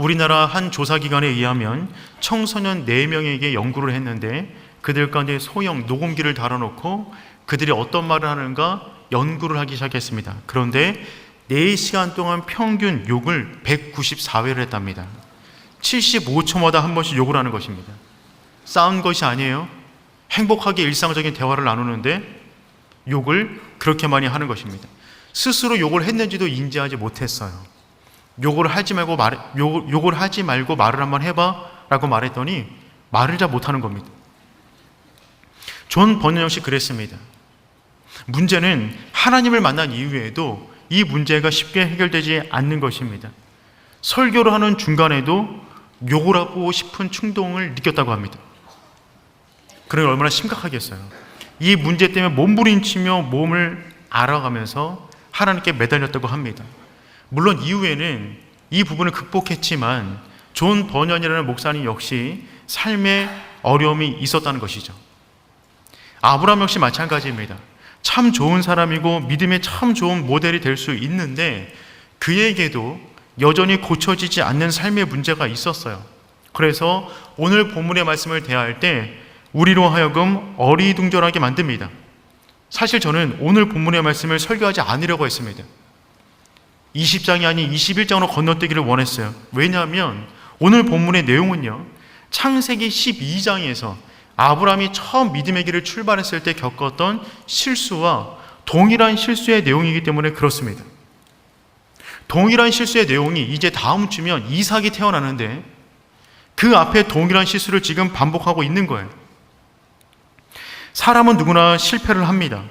우리나라 한 조사기관에 의하면 청소년 4명에게 연구를 했는데 그들 가운데 소형 녹음기를 달아놓고 그들이 어떤 말을 하는가 연구를 하기 시작했습니다. 그런데 4시간 동안 평균 욕을 194회를 했답니다. 75초마다 한 번씩 욕을 하는 것입니다. 싸운 것이 아니에요. 행복하게 일상적인 대화를 나누는데 욕을 그렇게 많이 하는 것입니다. 스스로 욕을 했는지도 인지하지 못했어요. 욕을 하지 말고 말을 한번 해봐 라고 말했더니 말을 잘 못하는 겁니다. 존 버년 역시 그랬습니다. 문제는 하나님을 만난 이후에도 이 문제가 쉽게 해결되지 않는 것입니다. 설교를 하는 중간에도 욕을 하고 싶은 충동을 느꼈다고 합니다. 그러니 얼마나 심각하겠어요. 이 문제 때문에 몸부림치며 몸을 알아가면서 하나님께 매달렸다고 합니다. 물론 이후에는 이 부분을 극복했지만 존 버년이라는 목사님 역시 삶에 어려움이 있었다는 것이죠. 아브라함 역시 마찬가지입니다. 참 좋은 사람이고 믿음의 참 좋은 모델이 될 수 있는데 그에게도 여전히 고쳐지지 않는 삶의 문제가 있었어요. 그래서 오늘 본문의 말씀을 대할 때 우리로 하여금 어리둥절하게 만듭니다. 사실 저는 오늘 본문의 말씀을 설교하지 않으려고 했습니다. 20장이 아닌 21장으로 건너뛰기를 원했어요. 왜냐하면 오늘 본문의 내용은요, 창세기 12장에서 아브라함이 처음 믿음의 길을 출발했을 때 겪었던 실수와 동일한 실수의 내용이기 때문에 그렇습니다. 동일한 실수의 내용이 이제 다음 주면 이삭이 태어나는데 그 앞에 동일한 실수를 지금 반복하고 있는 거예요. 사람은 누구나 실패를 합니다.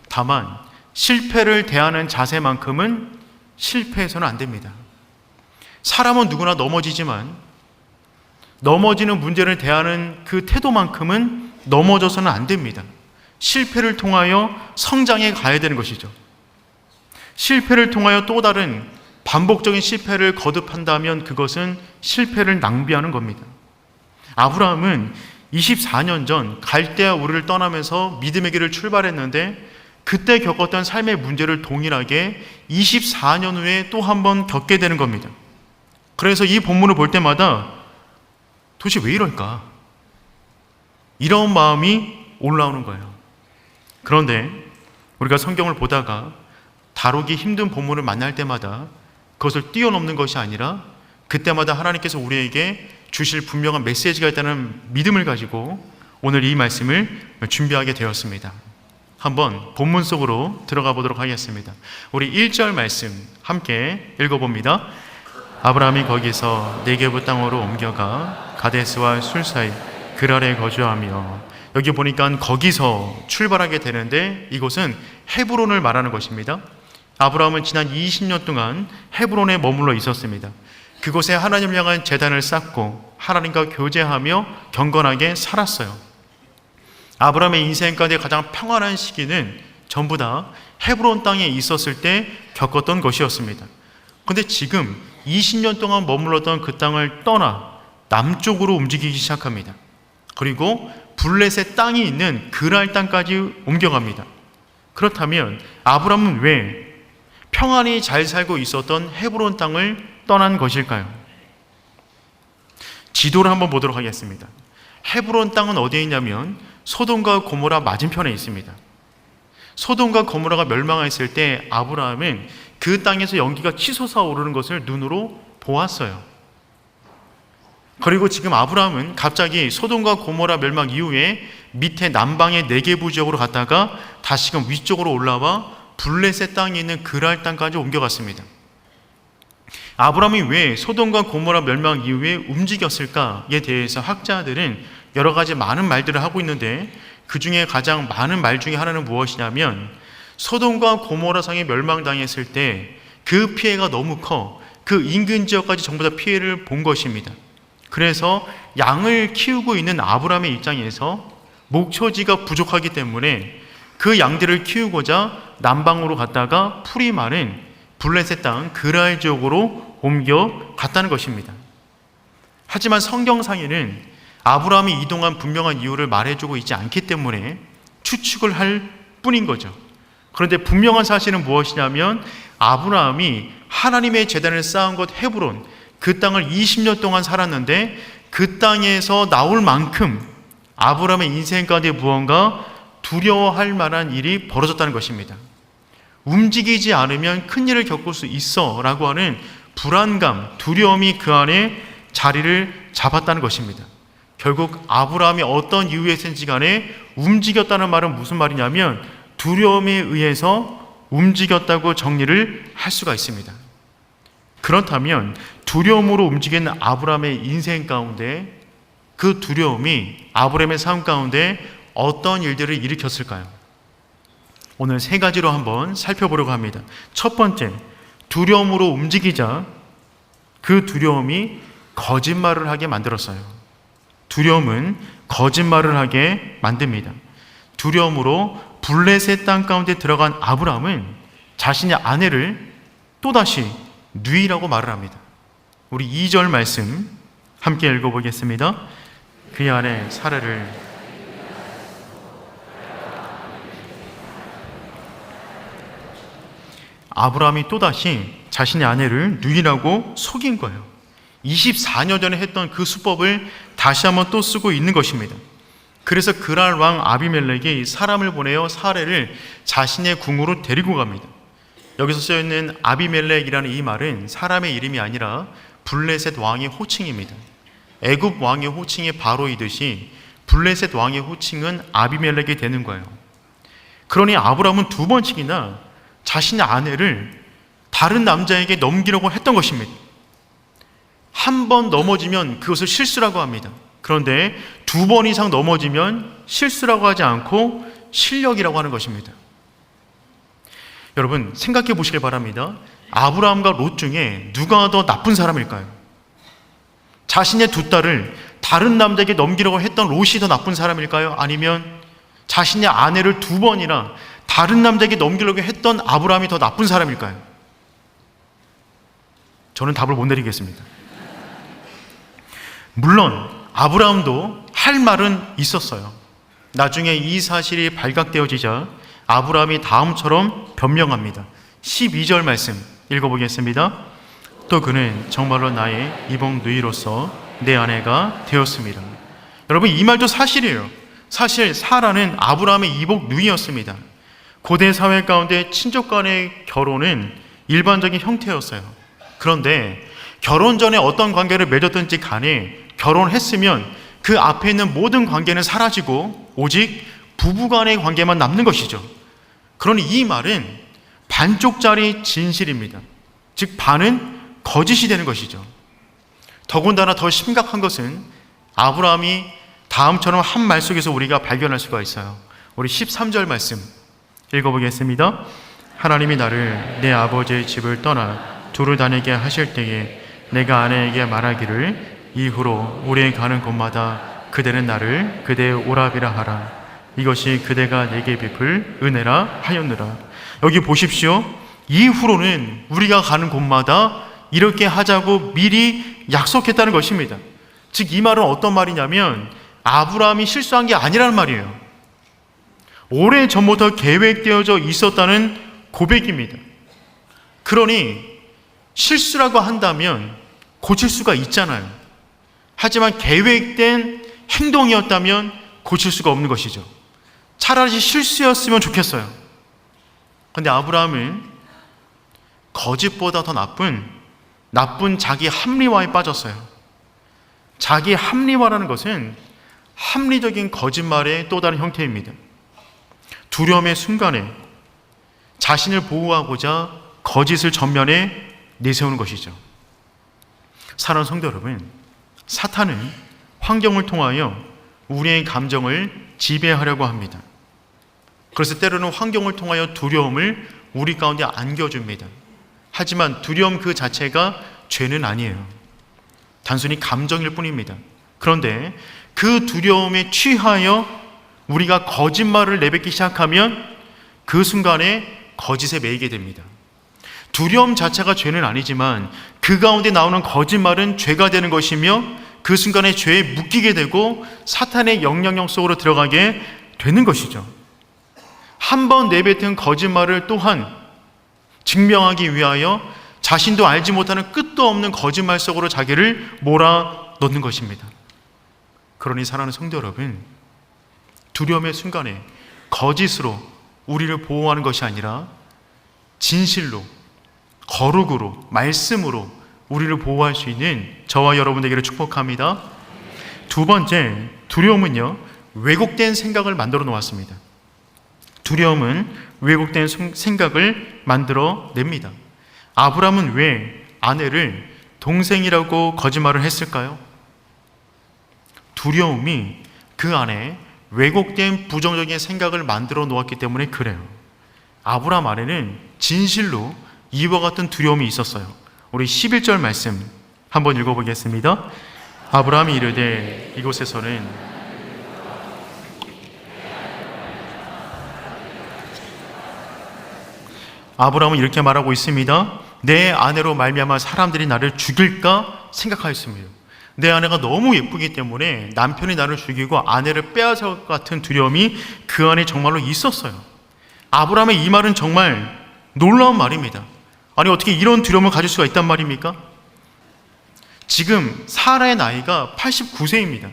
다만 실패를 대하는 자세만큼은 실패해서는 안 됩니다. 사람은 누구나 넘어지지만 넘어지는 문제를 대하는 그 태도만큼은 넘어져서는 안 됩니다. 실패를 통하여 성장해 가야 되는 것이죠. 실패를 통하여 또 다른 반복적인 실패를 거듭한다면 그것은 실패를 낭비하는 겁니다. 아브라함은 24년 전 갈대아 우르를 떠나면서 믿음의 길을 출발했는데 그때 겪었던 삶의 문제를 동일하게 24년 후에 또 한 번 겪게 되는 겁니다. 그래서 이 본문을 볼 때마다 도대체 왜 이럴까? 이런 마음이 올라오는 거예요. 그런데 우리가 성경을 보다가 다루기 힘든 본문을 만날 때마다 그것을 뛰어넘는 것이 아니라 그때마다 하나님께서 우리에게 주실 분명한 메시지가 있다는 믿음을 가지고 오늘 이 말씀을 준비하게 되었습니다. 한번 본문 속으로 들어가 보도록 하겠습니다. 우리 1절 말씀 함께 읽어봅니다. 아브라함이 거기서 네게부 땅으로 옮겨가 가데스와 술 사이 그랄에 거주하며, 여기 보니까 거기서 출발하게 되는데 이곳은 헤브론을 말하는 것입니다. 아브라함은 지난 20년 동안 헤브론에 머물러 있었습니다. 그곳에 하나님을 향한 제단을 쌓고 하나님과 교제하며 경건하게 살았어요. 아브라함의 인생 가운데 가장 평안한 시기는 전부 다 헤브론 땅에 있었을 때 겪었던 것이었습니다. 그런데 지금 20년 동안 머물렀던 그 땅을 떠나 남쪽으로 움직이기 시작합니다. 그리고 블레셋 땅이 있는 그랄 땅까지 옮겨갑니다. 그렇다면 아브라함은 왜 평안히 잘 살고 있었던 헤브론 땅을 떠난 것일까요? 지도를 한번 보도록 하겠습니다. 헤브론 땅은 어디에 있냐면 소돔과 고모라 맞은편에 있습니다. 소돔과 고모라가 멸망했을 때 아브라함은 그 땅에서 연기가 치솟아 오르는 것을 눈으로 보았어요. 그리고 지금 아브라함은 갑자기 소돔과 고모라 멸망 이후에 밑에 남방의 네게부 지역으로 갔다가 다시금 위쪽으로 올라와 블레셋 땅에 있는 그랄 땅까지 옮겨갔습니다. 아브라함이 왜 소돔과 고모라 멸망 이후에 움직였을까에 대해서 학자들은 여러 가지 많은 말들을 하고 있는데 그 중에 가장 많은 말 중에 하나는 무엇이냐면 소돔과 고모라 성이 멸망당했을 때 그 피해가 너무 커 그 인근 지역까지 전부 다 피해를 본 것입니다. 그래서 양을 키우고 있는 아브라함의 입장에서 목초지가 부족하기 때문에 그 양들을 키우고자 남방으로 갔다가 풀이 마른 블레셋 땅 그랄 지역으로 옮겨 갔다는 것입니다. 하지만 성경상에는 아브라함이 이동한 분명한 이유를 말해주고 있지 않기 때문에 추측을 할 뿐인 거죠. 그런데 분명한 사실은 무엇이냐면 아브라함이 하나님의 제단을 쌓은 곳 헤브론, 그 땅을 20년 동안 살았는데 그 땅에서 나올 만큼 아브라함의 인생 가운데 무언가 두려워할 만한 일이 벌어졌다는 것입니다. 움직이지 않으면 큰일을 겪을 수 있어 라고 하는 불안감, 두려움이 그 안에 자리를 잡았다는 것입니다. 결국 아브라함이 어떤 이유에서인지 간에 움직였다는 말은 무슨 말이냐면 두려움에 의해서 움직였다고 정리를 할 수가 있습니다. 그렇다면 두려움으로 움직이는 아브라함의 인생 가운데 그 두려움이 아브라함의 삶 가운데 어떤 일들을 일으켰을까요? 오늘 세 가지로 한번 살펴보려고 합니다. 첫 번째, 두려움으로 움직이자 그 두려움이 거짓말을 하게 만들었어요. 두려움은 거짓말을 하게 만듭니다. 두려움으로 블레셋 땅 가운데 들어간 아브라함은 자신의 아내를 또다시 누이라고 말을 합니다. 우리 2절 말씀 함께 읽어보겠습니다. 그의 아내 사라를 아브라함이 또다시 자신의 아내를 누이라고 속인 거예요. 24년 전에 했던 그 수법을 다시 한번 또 쓰고 있는 것입니다. 그래서 그랄 왕 아비멜렉이 사람을 보내어 사례를 자신의 궁으로 데리고 갑니다. 여기서 쓰여있는 아비멜렉이라는 이 말은 사람의 이름이 아니라 블레셋 왕의 호칭입니다. 애굽 왕의 호칭이 바로이듯이 블레셋 왕의 호칭은 아비멜렉이 되는 거예요. 그러니 아브라함은 두 번씩이나 자신의 아내를 다른 남자에게 넘기려고 했던 것입니다. 한 번 넘어지면 그것을 실수라고 합니다. 그런데 두 번 이상 넘어지면 실수라고 하지 않고 실력이라고 하는 것입니다. 여러분 생각해 보시길 바랍니다. 아브라함과 롯 중에 누가 더 나쁜 사람일까요? 자신의 두 딸을 다른 남자에게 넘기려고 했던 롯이 더 나쁜 사람일까요? 아니면 자신의 아내를 두 번이나 다른 남자에게 넘기려고 했던 아브라함이 더 나쁜 사람일까요? 저는 답을 못 내리겠습니다. 물론 아브라함도 할 말은 있었어요. 나중에 이 사실이 발각되어지자 아브라함이 다음처럼 변명합니다. 12절 말씀 읽어보겠습니다. 또 그는 정말로 나의 이복 누이로서 내 아내가 되었습니다. 여러분 이 말도 사실이에요. 사실 사라는 아브라함의 이복 누이였습니다. 고대 사회 가운데 친족 간의 결혼은 일반적인 형태였어요. 그런데 결혼 전에 어떤 관계를 맺었든지 간에 결혼했으면 그 앞에 있는 모든 관계는 사라지고 오직 부부간의 관계만 남는 것이죠. 그러니 이 말은 반쪽짜리 진실입니다. 즉 반은 거짓이 되는 것이죠. 더군다나 더 심각한 것은 아브라함이 다음처럼 한 말 속에서 우리가 발견할 수가 있어요. 우리 13절 말씀 읽어보겠습니다. 하나님이 나를 내 아버지의 집을 떠나 두루 다니게 하실 때에 내가 아내에게 말하기를 이후로 우리의 가는 곳마다 그대는 나를 그대의 오라비라 하라. 이것이 그대가 내게 베풀 은혜라 하였느라. 여기 보십시오. 이후로는 우리가 가는 곳마다 이렇게 하자고 미리 약속했다는 것입니다. 즉 이 말은 어떤 말이냐면 아브라함이 실수한 게 아니라는 말이에요. 오래전부터 계획되어져 있었다는 고백입니다. 그러니 실수라고 한다면 고칠 수가 있잖아요. 하지만 계획된 행동이었다면 고칠 수가 없는 것이죠. 차라리 실수였으면 좋겠어요. 그런데 아브라함은 거짓보다 더 나쁜 자기 합리화에 빠졌어요. 자기 합리화라는 것은 합리적인 거짓말의 또 다른 형태입니다. 두려움의 순간에 자신을 보호하고자 거짓을 전면에 내세우는 것이죠. 사랑하는 성도 여러분, 사탄은 환경을 통하여 우리의 감정을 지배하려고 합니다. 그래서 때로는 환경을 통하여 두려움을 우리 가운데 안겨줍니다. 하지만 두려움 그 자체가 죄는 아니에요. 단순히 감정일 뿐입니다. 그런데 그 두려움에 취하여 우리가 거짓말을 내뱉기 시작하면 그 순간에 거짓에 매이게 됩니다. 두려움 자체가 죄는 아니지만 그 가운데 나오는 거짓말은 죄가 되는 것이며 그 순간에 죄에 묶이게 되고 사탄의 영향력 속으로 들어가게 되는 것이죠. 한 번 내뱉은 거짓말을 또한 증명하기 위하여 자신도 알지 못하는 끝도 없는 거짓말 속으로 자기를 몰아넣는 것입니다. 그러니 사랑하는 성도 여러분, 두려움의 순간에 거짓으로 우리를 보호하는 것이 아니라 진실로, 거룩으로, 말씀으로 우리를 보호할 수 있는 저와 여러분 되기를 축복합니다. 두 번째, 두려움은요, 왜곡된 생각을 만들어 놓았습니다. 두려움은 왜곡된 생각을 만들어 냅니다. 아브라함은 왜 아내를 동생이라고 거짓말을 했을까요? 두려움이 그 안에 왜곡된 부정적인 생각을 만들어 놓았기 때문에 그래요. 아브라함 안에는 진실로 이와 같은 두려움이 있었어요. 우리 11절 말씀 한번 읽어보겠습니다. 아브라함이 이르되 이곳에서는 아브라함은 이렇게 말하고 있습니다. 내 아내로 말미암아 사람들이 나를 죽일까 생각하였습니다. 내 아내가 너무 예쁘기 때문에 남편이 나를 죽이고 아내를 빼앗을 것 같은 두려움이 그 안에 정말로 있었어요. 아브라함의 이 말은 정말 놀라운 말입니다. 아니, 어떻게 이런 두려움을 가질 수가 있단 말입니까? 지금 사라의 나이가 89세입니다.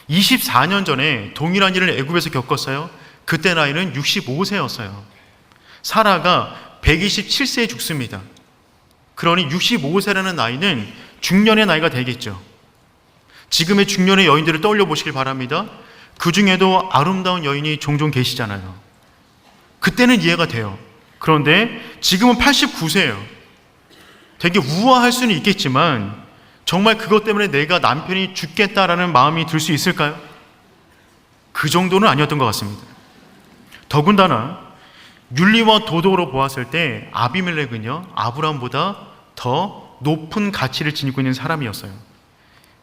24년 전에 동일한 일을 애굽에서 겪었어요. 그때 나이는 65세였어요. 사라가 127세에 죽습니다. 그러니 65세라는 나이는 중년의 나이가 되겠죠. 지금의 중년의 여인들을 떠올려 보시길 바랍니다. 그 중에도 아름다운 여인이 종종 계시잖아요. 그때는 이해가 돼요. 그런데 지금은 89세예요. 되게 우아할 수는 있겠지만 정말 그것 때문에 내가 남편이 죽겠다라는 마음이 들 수 있을까요? 그 정도는 아니었던 것 같습니다. 더군다나 윤리와 도덕으로 보았을 때 아비멜렉은요, 아브라함보다 더 높은 가치를 지니고 있는 사람이었어요.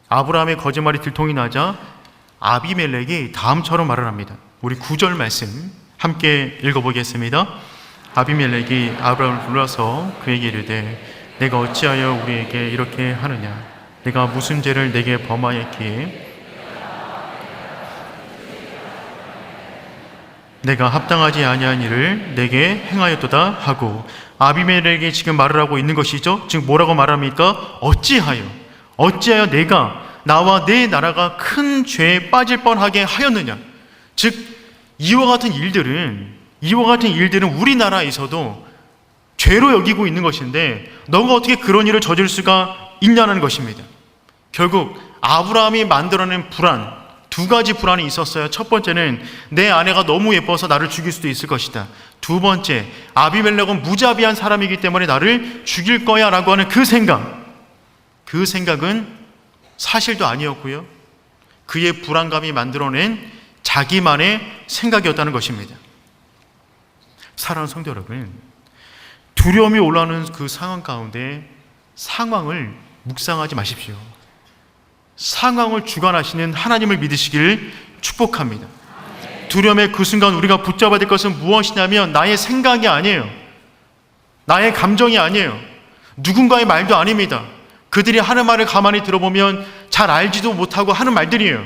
아브라함의 거짓말이 들통이 나자 아비멜렉이 다음처럼 말을 합니다. 우리 9절 말씀 함께 읽어보겠습니다. 아비멜렉이 아브라함을 불러서 그에게 이르되 내가 어찌하여 우리에게 이렇게 하느냐? 내가 무슨 죄를 내게 범하였기에 내가 합당하지 아니한 일을 내게 행하였도다 하고, 아비멜렉이 지금 말을 하고 있는 것이죠. 지금 뭐라고 말합니까? 어찌하여 내가 나와 내 나라가 큰 죄에 빠질 뻔하게 하였느냐? 즉 이와 같은 일들은 우리나라에서도 죄로 여기고 있는 것인데 너가 어떻게 그런 일을 저질 수가 있냐는 것입니다. 결국 아브라함이 만들어낸 불안, 두 가지 불안이 있었어요. 첫 번째는 내 아내가 너무 예뻐서 나를 죽일 수도 있을 것이다. 두 번째, 아비멜렉은 무자비한 사람이기 때문에 나를 죽일 거야 라고 하는 그 생각은 사실도 아니었고요, 그의 불안감이 만들어낸 자기만의 생각이었다는 것입니다. 사랑하는 성도 여러분, 두려움이 올라오는 그 상황 가운데 상황을 묵상하지 마십시오. 상황을 주관하시는 하나님을 믿으시기를 축복합니다. 두려움의 그 순간 우리가 붙잡아야 될 것은 무엇이냐면 나의 생각이 아니에요. 나의 감정이 아니에요. 누군가의 말도 아닙니다. 그들이 하는 말을 가만히 들어보면 잘 알지도 못하고 하는 말들이에요.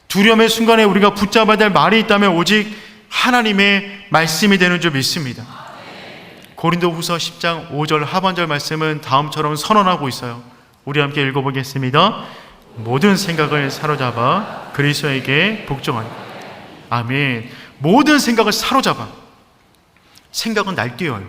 두려움의 순간에 우리가 붙잡아야 될 말이 있다면 오직 하나님의 말씀이 되는 줄 믿습니다. 고린도후서 10장 5절 하반절 말씀은 다음처럼 선언하고 있어요. 우리 함께 읽어보겠습니다. 모든 생각을 사로잡아 그리스도에게 복종하니. 아멘. 모든 생각을 사로잡아. 생각은 날뛰어요.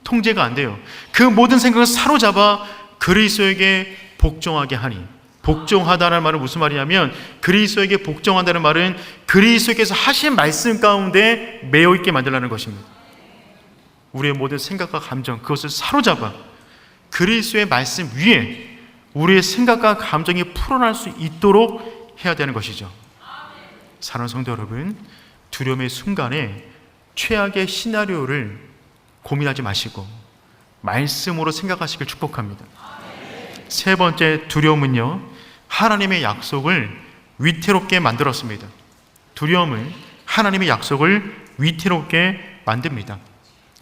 통제가 안 돼요. 그 모든 생각을 사로잡아 그리스도에게 복종하게 하니. 복종하다는 말은 무슨 말이냐면, 그리스도에게 복종한다는 말은 그리스도께서 하신 말씀 가운데 매여 있게 만들라는 것입니다. 우리의 모든 생각과 감정, 그것을 사로잡아 그리스도의 말씀 위에 우리의 생각과 감정이 풀어날 수 있도록 해야 되는 것이죠. 사랑하는 성도 여러분, 두려움의 순간에 최악의 시나리오를 고민하지 마시고 말씀으로 생각하시길 축복합니다. 세 번째, 두려움은요, 하나님의 약속을 위태롭게 만들었습니다. 두려움은 하나님의 약속을 위태롭게 만듭니다.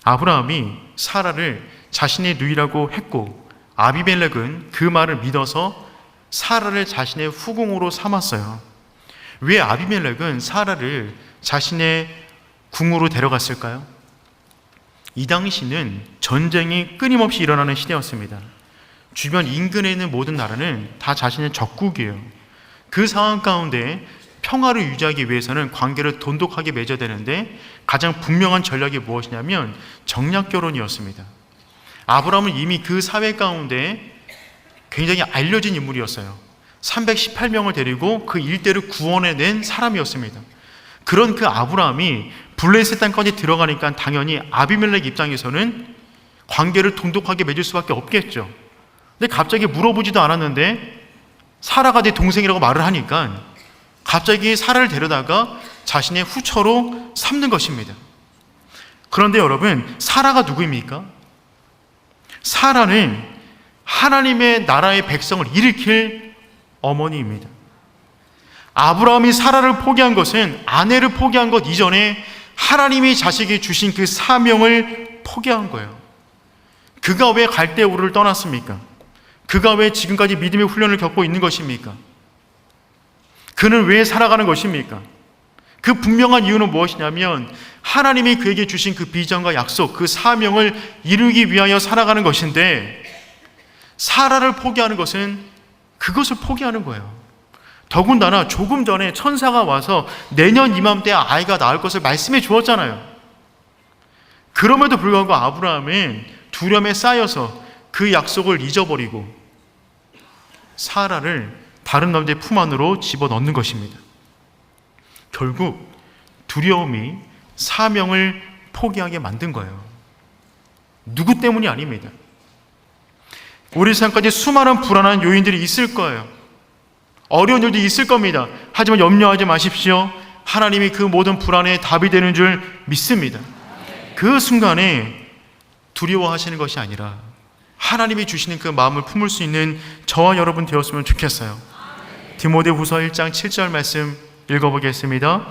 아브라함이 사라를 자신의 누이라고 했고, 아비멜렉은 그 말을 믿어서 사라를 자신의 후궁으로 삼았어요. 왜 아비멜렉은 사라를 자신의 궁으로 데려갔을까요? 이 당시는 전쟁이 끊임없이 일어나는 시대였습니다. 주변 인근에 있는 모든 나라는 다 자신의 적국이에요. 그 상황 가운데 평화를 유지하기 위해서는 관계를 돈독하게 맺어야 되는데 가장 분명한 전략이 무엇이냐면 정략 결혼이었습니다. 아브라함은 이미 그 사회 가운데 굉장히 알려진 인물이었어요. 318명을 데리고 그 일대를 구원해낸 사람이었습니다. 그런 그 아브라함이 블레셋 땅까지 들어가니까 당연히 아비멜렉 입장에서는 관계를 돈독하게 맺을 수밖에 없겠죠. 근데 갑자기 물어보지도 않았는데 사라가 내 동생이라고 말을 하니까 갑자기 사라를 데려다가 자신의 후처로 삼는 것입니다. 그런데 여러분, 사라가 누구입니까? 사라는 하나님의 나라의 백성을 일으킬 어머니입니다. 아브라함이 사라를 포기한 것은 아내를 포기한 것 이전에 하나님이 자식에게 주신 그 사명을 포기한 거예요. 그가 왜 갈대우르를 떠났습니까? 그가 왜 지금까지 믿음의 훈련을 겪고 있는 것입니까? 그는 왜 살아가는 것입니까? 그 분명한 이유는 무엇이냐면 하나님이 그에게 주신 그 비전과 약속, 그 사명을 이루기 위하여 살아가는 것인데 사라를 포기하는 것은 그것을 포기하는 거예요. 더군다나 조금 전에 천사가 와서 내년 이맘때 아이가 낳을 것을 말씀해 주었잖아요. 그럼에도 불구하고 아브라함은 두려움에 쌓여서 그 약속을 잊어버리고 사라를 다른 남자의 품 안으로 집어넣는 것입니다. 결국 두려움이 사명을 포기하게 만든 거예요. 누구 때문이 아닙니다. 우리 삶까지 수많은 불안한 요인들이 있을 거예요. 어려운 일도 있을 겁니다. 하지만 염려하지 마십시오. 하나님이 그 모든 불안에 답이 되는 줄 믿습니다. 그 순간에 두려워하시는 것이 아니라 하나님이 주시는 그 마음을 품을 수 있는 저와 여러분 되었으면 좋겠어요. 디모데후서 1장 7절 말씀 읽어보겠습니다.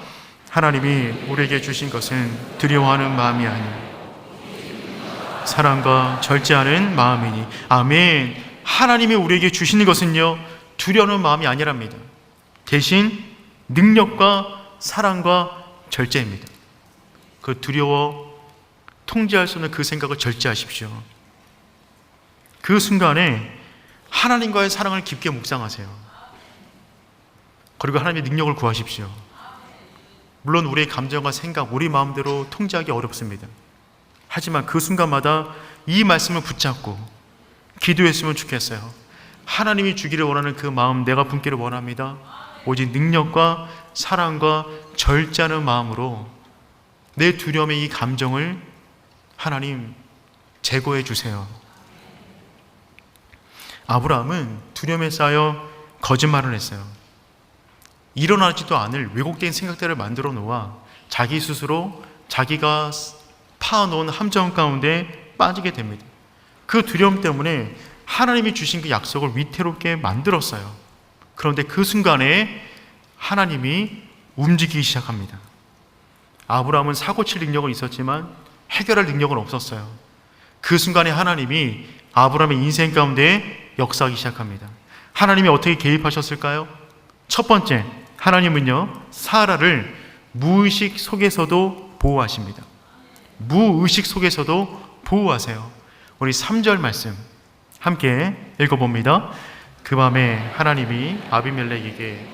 하나님이 우리에게 주신 것은 두려워하는 마음이 아니라 사랑과 절제하는 마음이니. 아멘. 하나님이 우리에게 주시는 것은요, 두려워하는 마음이 아니랍니다. 대신 능력과 사랑과 절제입니다. 그 두려워 통제할 수 없는 그 생각을 절제하십시오. 그 순간에 하나님과의 사랑을 깊게 묵상하세요. 그리고 하나님의 능력을 구하십시오. 물론 우리의 감정과 생각, 우리 마음대로 통제하기 어렵습니다. 하지만 그 순간마다 이 말씀을 붙잡고 기도했으면 좋겠어요. 하나님이 주기를 원하는 그 마음 내가 품기를 원합니다. 오직 능력과 사랑과 절제하는 마음으로 내 두려움의 이 감정을 하나님 제거해 주세요. 아브라함은 두려움에 쌓여 거짓말을 했어요. 일어나지도 않을 왜곡된 생각들을 만들어 놓아 자기 스스로 자기가 파놓은 함정 가운데 빠지게 됩니다. 그 두려움 때문에 하나님이 주신 그 약속을 위태롭게 만들었어요. 그런데 그 순간에 하나님이 움직이기 시작합니다. 아브라함은 사고칠 능력은 있었지만 해결할 능력은 없었어요. 그 순간에 하나님이 아브라함의 인생 가운데 역사하기 시작합니다. 하나님이 어떻게 개입하셨을까요? 첫 번째, 하나님은요, 사라를 무의식 속에서도 보호하십니다. 무의식 속에서도 보호하세요. 우리 3절 말씀 함께 읽어봅니다. 그 밤에 하나님이 아비멜렉에게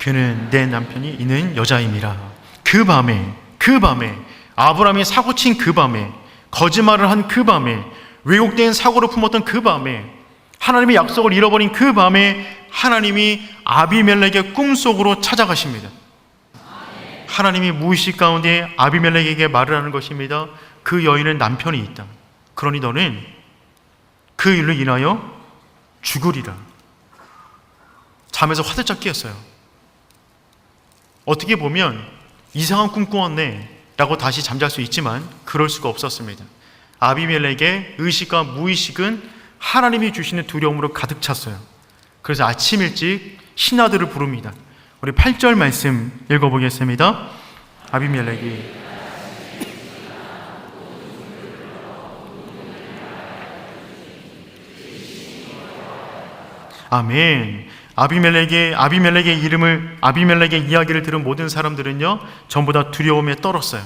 그는 내 남편이 있는 여자임이라. 그 밤에 아브라함이 사고친 그 밤에, 거짓말을 한 그 밤에, 왜곡된 사고를 품었던 그 밤에, 하나님의 약속을 잃어버린 그 밤에 하나님이 아비멜렉의 꿈속으로 찾아가십니다. 하나님이 무의식 가운데 아비멜렉에게 말을 하는 것입니다. 그 여인은 남편이 있다. 그러니 너는 그 일로 인하여 죽으리라. 잠에서 화들짝 깨었어요. 어떻게 보면 이상한 꿈 꾸었네 라고 다시 잠잘 수 있지만 그럴 수가 없었습니다. 아비멜렉의 의식과 무의식은 하나님이 주시는 두려움으로 가득 찼어요. 그래서 아침 일찍 신하들을 부릅니다. 우리 8절 말씀 읽어보겠습니다. 아비멜렉이 아멘. 아비멜렉의 이야기를 들은 모든 사람들은요, 전부 다 두려움에 떨었어요.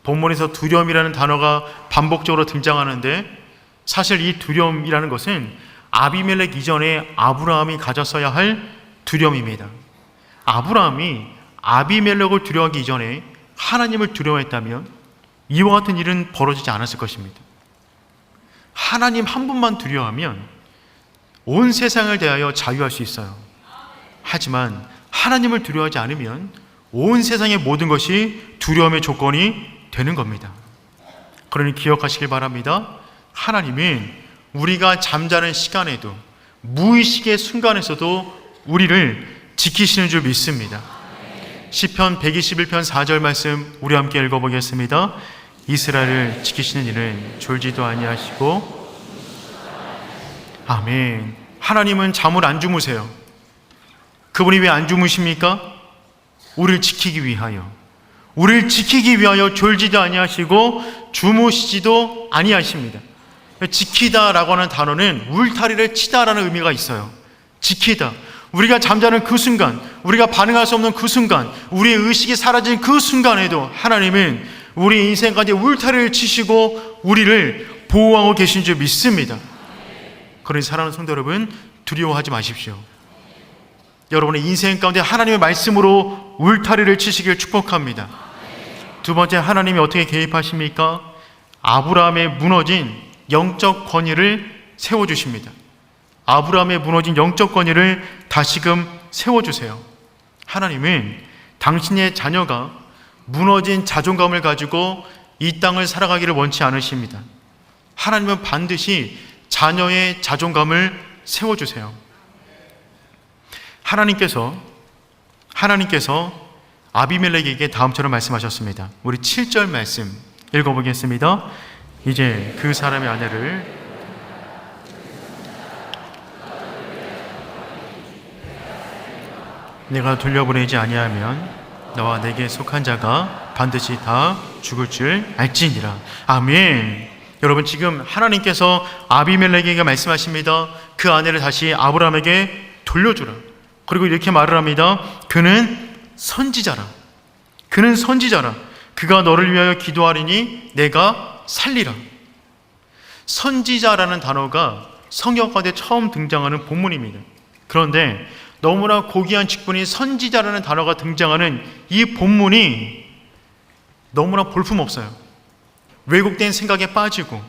본문에서 두려움이라는 단어가 반복적으로 등장하는데, 사실 이 두려움이라는 것은 아비멜렉 이전에 아브라함이 가졌어야 할 두려움입니다. 아브라함이 아비멜렉을 두려워하기 이전에 하나님을 두려워했다면 이와 같은 일은 벌어지지 않았을 것입니다. 하나님 한 분만 두려워하면 온 세상을 대하여 자유할 수 있어요. 하지만 하나님을 두려워하지 않으면 온 세상의 모든 것이 두려움의 조건이 되는 겁니다. 그러니 기억하시길 바랍니다. 하나님은 우리가 잠자는 시간에도, 무의식의 순간에서도 우리를 지키시는 줄 믿습니다. 시편 121편 4절 말씀 우리 함께 읽어보겠습니다. 이스라엘을 지키시는 이는 졸지도 아니하시고. 아멘. 하나님은 잠을 안 주무세요. 그분이 왜 안 주무십니까? 우리를 지키기 위하여 졸지도 아니하시고 주무시지도 아니하십니다. 지키다라고 하는 단어는 울타리를 치다라는 의미가 있어요. 지키다. 우리가 잠자는 그 순간, 우리가 반응할 수 없는 그 순간, 우리의 의식이 사라진 그 순간에도 하나님은 우리 인생 가운데 울타리를 치시고 우리를 보호하고 계신 줄 믿습니다. 그러니 사랑하는 성도 여러분, 두려워하지 마십시오. 여러분의 인생 가운데 하나님의 말씀으로 울타리를 치시길 축복합니다. 두 번째, 하나님이 어떻게 개입하십니까? 아브라함의 무너진 영적 권위를 세워주십니다. 아브라함의 무너진 영적 권위를 다시금 세워주세요. 하나님은 당신의 자녀가 무너진 자존감을 가지고 이 땅을 살아가기를 원치 않으십니다. 하나님은 반드시 자녀의 자존감을 세워주세요. 하나님께서 아비멜렉에게 다음처럼 말씀하셨습니다. 우리 7절 말씀 읽어보겠습니다. 이제 그 사람의 아내를 내가 돌려보내지 아니하면 너와 내게 속한 자가 반드시 다 죽을 줄 알지니라. 아멘. 여러분, 지금 하나님께서 아비멜렉에게 말씀하십니다. 그 아내를 다시 아브라함에게 돌려주라. 그리고 이렇게 말을 합니다. 그는 선지자라. 그가 너를 위하여 기도하리니 내가 살리라. 선지자라는 단어가 성경 가운데 처음 등장하는 본문입니다. 그런데 너무나 고귀한 직분인 선지자라는 단어가 등장하는 이 본문이 너무나 볼품없어요. 왜곡된 생각에 빠지고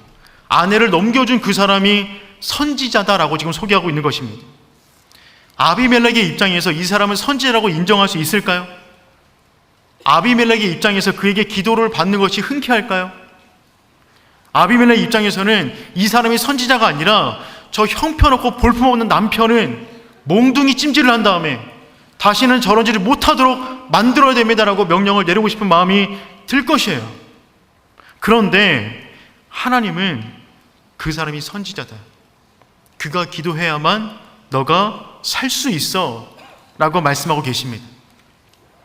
아내를 넘겨준 그 사람이 선지자다라고 지금 소개하고 있는 것입니다. 아비멜렉의 입장에서 이 사람을 선지자라고 인정할 수 있을까요? 아비멜렉의 입장에서 그에게 기도를 받는 것이 흔쾌할까요? 아비멜렉 입장에서는 이 사람이 선지자가 아니라 저 형편없고 볼품없는 남편은 몽둥이 찜질을 한 다음에 다시는 저런 짓을 못하도록 만들어야 됩니다라고 명령을 내리고 싶은 마음이 들 것이에요. 그런데 하나님은 그 사람이 선지자다. 그가 기도해야만 너가 살 수 있어 라고 말씀하고 계십니다.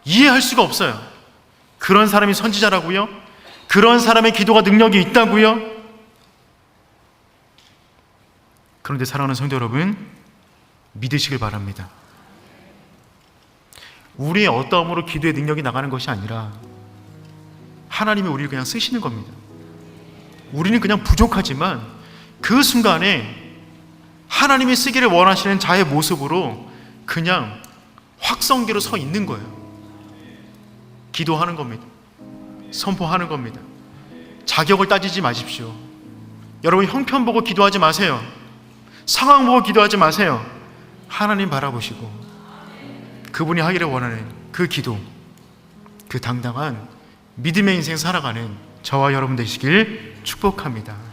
이해할 수가 없어요. 그런 사람이 선지자라고요? 그런 사람의 기도가 능력이 있다고요? 그런데 사랑하는 성도 여러분, 믿으시길 바랍니다. 우리의 어떠함으로 기도의 능력이 나가는 것이 아니라 하나님이 우리를 그냥 쓰시는 겁니다. 우리는 그냥 부족하지만 그 순간에 하나님이 쓰기를 원하시는 자의 모습으로 그냥 확성기로 서 있는 거예요. 기도하는 겁니다. 선포하는 겁니다. 자격을 따지지 마십시오. 여러분, 형편 보고 기도하지 마세요. 상황 보고 기도하지 마세요. 하나님 바라보시고 그분이 하기를 원하는 그 기도, 그 당당한 믿음의 인생 살아가는 저와 여러분 되시길 축복합니다.